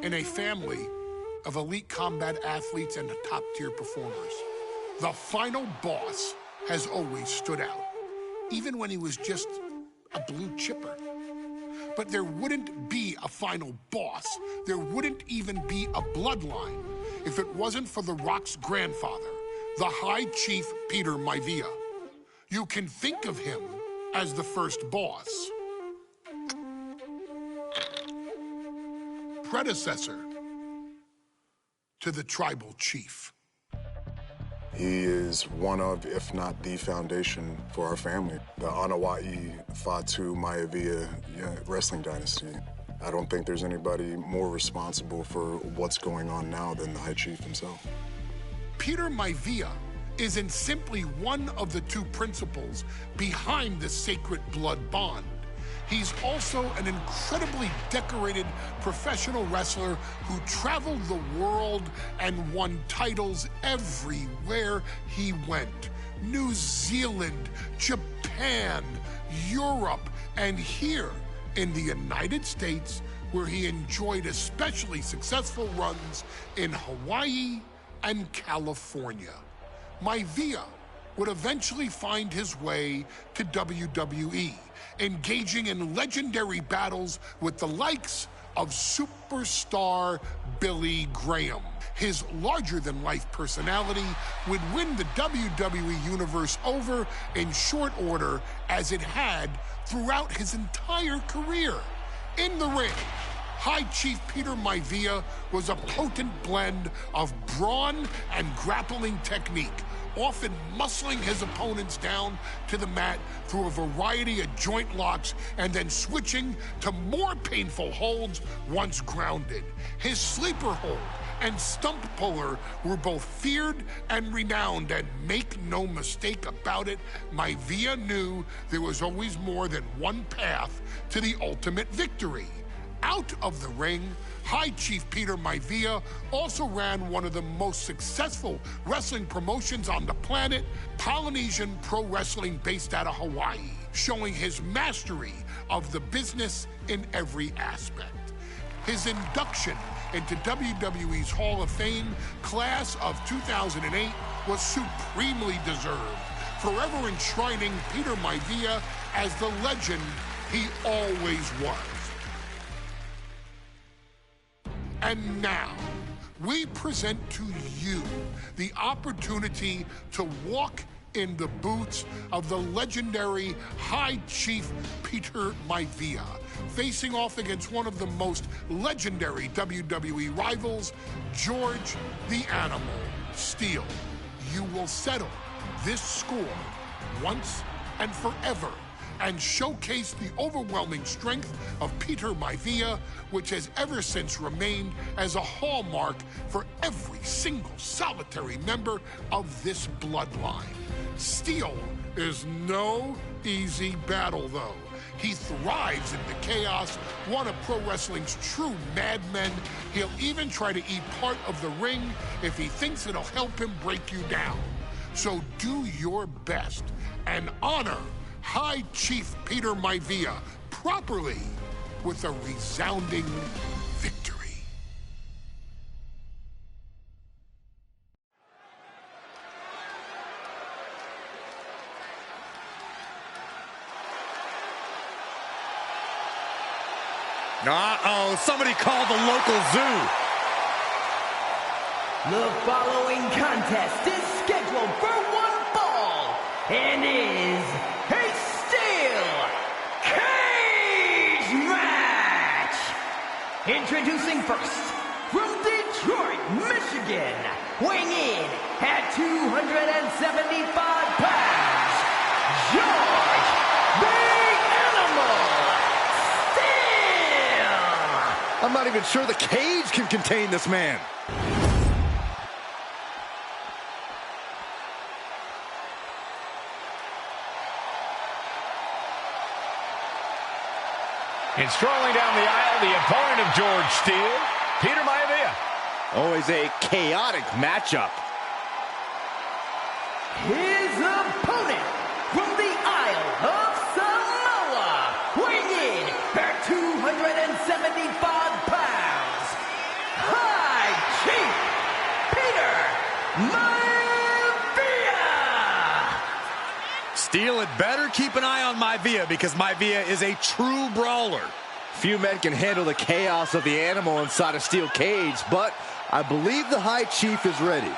in a family of elite combat athletes and top-tier performers. The final boss has always stood out, even when he was just a blue chipper. But there wouldn't be a final boss, there wouldn't even be a bloodline if it wasn't for The Rock's grandfather, the High Chief Peter Maivia. You can think of him as the first boss. Predecessor to the tribal chief. He is one of, if not the foundation for our family. The Anawai Fatu Maivia wrestling dynasty. I don't think there's anybody more responsible for what's going on now than the High Chief himself. Peter Maivia isn't simply one of the two principals behind the sacred blood bond. He's also an incredibly decorated professional wrestler who traveled the world and won titles everywhere he went. New Zealand, Japan, Europe, and here in the United States, where he enjoyed especially successful runs in Hawaii and California. Maivia would eventually find his way to WWE, engaging in legendary battles with the likes of superstar Billy Graham. His larger-than-life personality would win the WWE Universe over in short order, as it had throughout his entire career. In the ring, High Chief Peter Maivia was a potent blend of brawn and grappling technique, often muscling his opponents down to the mat through a variety of joint locks and then switching to more painful holds once grounded. His sleeper hold and stump puller were both feared and renowned, and make no mistake about it, Maivia knew there was always more than one path to the ultimate victory. Out of the ring, High Chief Peter Maivia also ran one of the most successful wrestling promotions on the planet, Polynesian Pro Wrestling, based out of Hawaii, showing his mastery of the business in every aspect. His induction into WWE's Hall of Fame class of 2008 was supremely deserved, forever enshrining Peter Maivia as the legend he always was. And now, we present to you the opportunity to walk in the boots of the legendary High Chief Peter Maivia, facing off against one of the most legendary WWE rivals, George the Animal Steele. You will settle this score once and forever, and showcase the overwhelming strength of Peter Maivia, which has ever since remained as a hallmark for every single solitary member of this bloodline. Steele is no easy battle, though. He thrives in the chaos, one of pro wrestling's true madmen. He'll even try to eat part of the ring if he thinks it'll help him break you down. So do your best and honor High Chief Peter Maivia properly with a resounding victory. Uh-oh, somebody call the local zoo. The following contest is scheduled for one fall and is a steel cage match. Introducing first, from Detroit, Michigan, weighing in at 275 pounds, George the Animal Steele. I'm not even sure the cage can contain this man. And strolling down the aisle, the opponent of George Steele, Peter Maivia. Always a chaotic matchup. His opponent from the Isle of Samoa, weighing in at 275 pounds, Steele had better keep an eye on Maivia because Maivia is a true brawler. Few men can handle the chaos of the animal inside a steel cage, but I believe the High Chief is ready.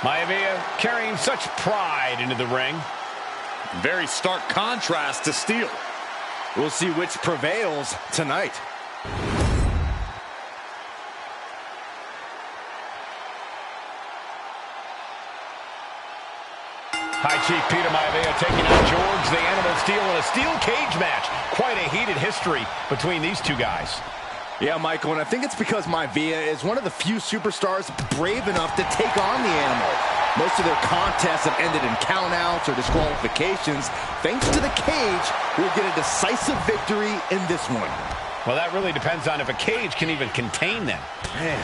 Maivia carrying such pride into the ring. Very stark contrast to Steele. We'll see which prevails tonight. High Chief Peter Maivia taking on George the Animal Steele in a steel cage match. Quite a heated history between these two guys. Yeah, Michael, and I think it's because Maivia is one of the few superstars brave enough to take on the animal. Most of their contests have ended in countouts or disqualifications. Thanks to the cage, we'll get a decisive victory in this one. Well, that really depends on if a cage can even contain them. Man.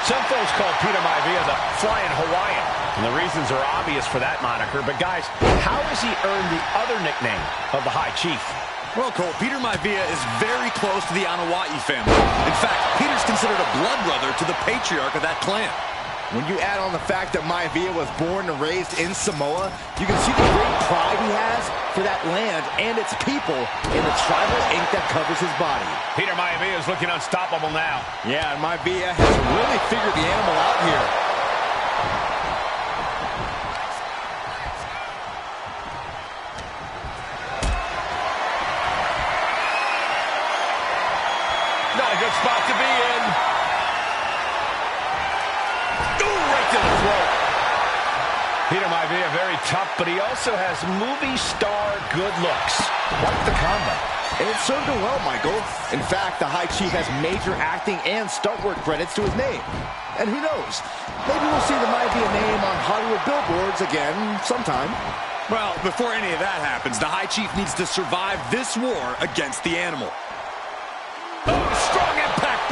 Some folks call Peter Maivia the Flying Hawaiian, and the reasons are obvious for that moniker. But, guys, how has he earned the other nickname of the High Chief? Well, Cole, Peter Maivia is very close to the Anawai family. In fact, Peter's considered a blood brother to the patriarch of that clan. When you add on the fact that Maivia was born and raised in Samoa, you can see the great pride he has for that land and its people in the tribal ink that covers his body. Peter Maivia is looking unstoppable now. Yeah, and Maivia has really figured the animal out here. Not a good spot to be in. Ooh, right to the throat. Peter Maivia very tough, but he also has movie star good looks. Quite the combo. And it served him well, Michael. In fact, the High Chief has major acting and stunt work credits to his name. And who knows? Maybe we'll see the Maivia name on Hollywood billboards again sometime. Well, before any of that happens, the High Chief needs to survive this war against the animal. Oh, strong impact.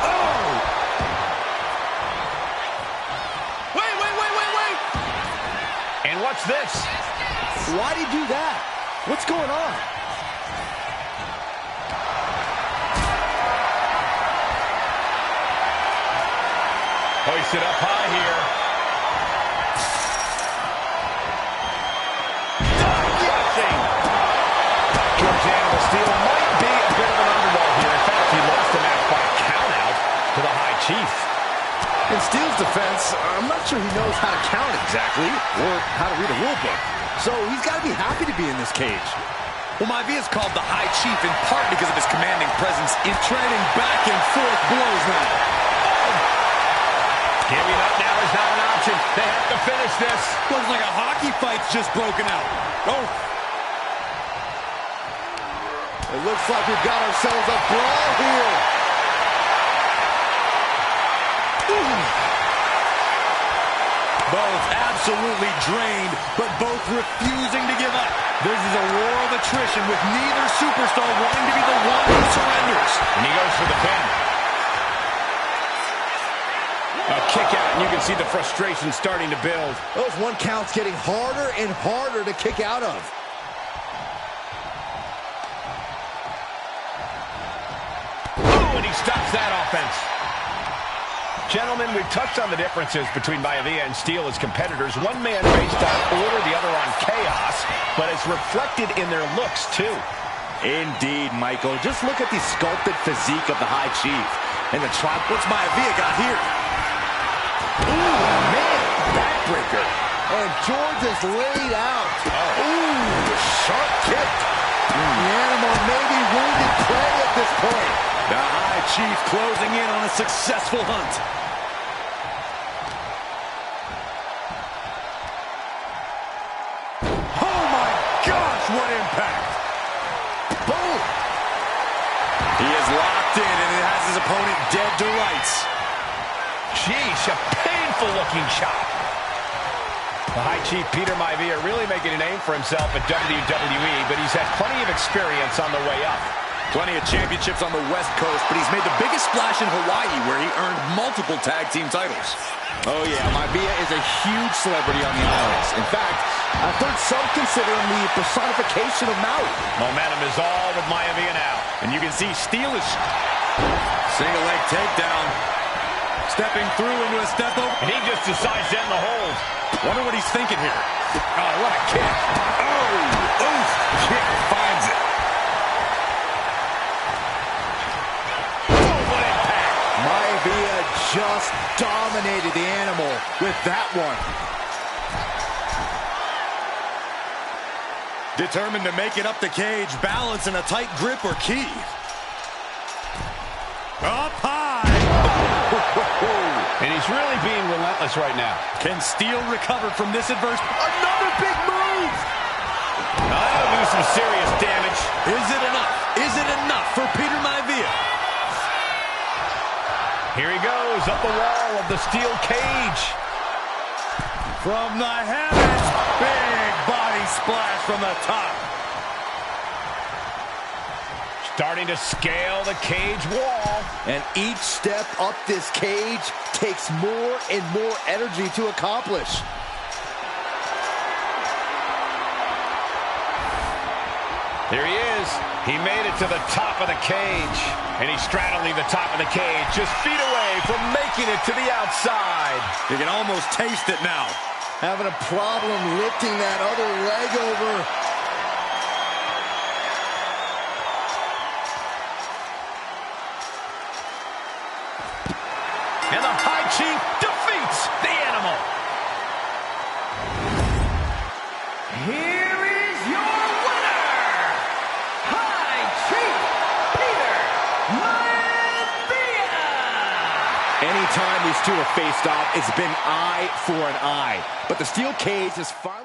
Oh! Wait. And what's this? Why'd he do that? What's going on? Hoisted up high here. George Animal Steele might be a bit of an underdog here. In fact, he lost the match by countout to the High Chief. In Steele's defense, I'm not sure he knows how to count exactly or how to read a rule book. So he's got to be happy to be in this cage. Well, Maivia is called the High Chief in part because of his commanding presence in trading back and forth blows now. Giving up now is not an option. They have to finish this. Looks like a hockey fight's just broken out. Oh. It looks like we've got ourselves a brawl here. Both absolutely drained, but both refusing to give up. This is a war of attrition with neither superstar wanting to be the one who surrenders. And he goes for the pin. A kick out, and you can see the frustration starting to build. Those one counts getting harder and harder to kick out of. Ooh, and he stops that offense. Gentlemen, we've touched on the differences between Maivia and Steele as competitors. One man based on order, the other on chaos, but it's reflected in their looks, too. Indeed, Michael. Just look at the sculpted physique of the High Chief. And the tribe, what's Maivia got here? Ooh, man, backbreaker. And George is laid out. Ooh, sharp kick. The animal may be wounded prey at this point. The High Chief closing in on a successful hunt. Oh my gosh, what impact! Boom! He is locked in and it has his opponent dead to rights. Sheesh, a painful-looking chop. The High Chief Peter Maivia really making a name for himself at WWE, but he's had plenty of experience on the way up. Plenty of championships on the West Coast, but he's made the biggest splash in Hawaii, where he earned multiple tag team titles. Oh yeah, Maivia is a huge celebrity on the islands. In fact, I've heard some consider him the personification of Maui. Momentum is all with Maivia now. And you can see Steele is... Single leg takedown. Stepping through into a step over. And he just decides to end the hold. Wonder what he's thinking here. Oh, what a kick. Oh, oof. Kick finds it. Maivia just dominated the animal with that one. Determined to make it up the cage, balance in a tight grip or key. Up high. And he's really being relentless right now. Can Steele recover from this adversity? Another big move. That'll do some serious damage. Is it enough? Is it enough for Peter Maivia? Here he goes, up the wall of the steel cage. From the heavens, big body splash from the top. Starting to scale the cage wall. And each step up this cage takes more and more energy to accomplish. There he is. He made it to the top of the cage. And he's straddling the top of the cage, just feet away from making it to the outside. You can almost taste it now. Having a problem lifting that other leg over. And the High Chief defeats the animal. Here is your winner, High Chief Peter Maivia. Anytime these two have faced off, it's been eye for an eye. But the steel cage is finally...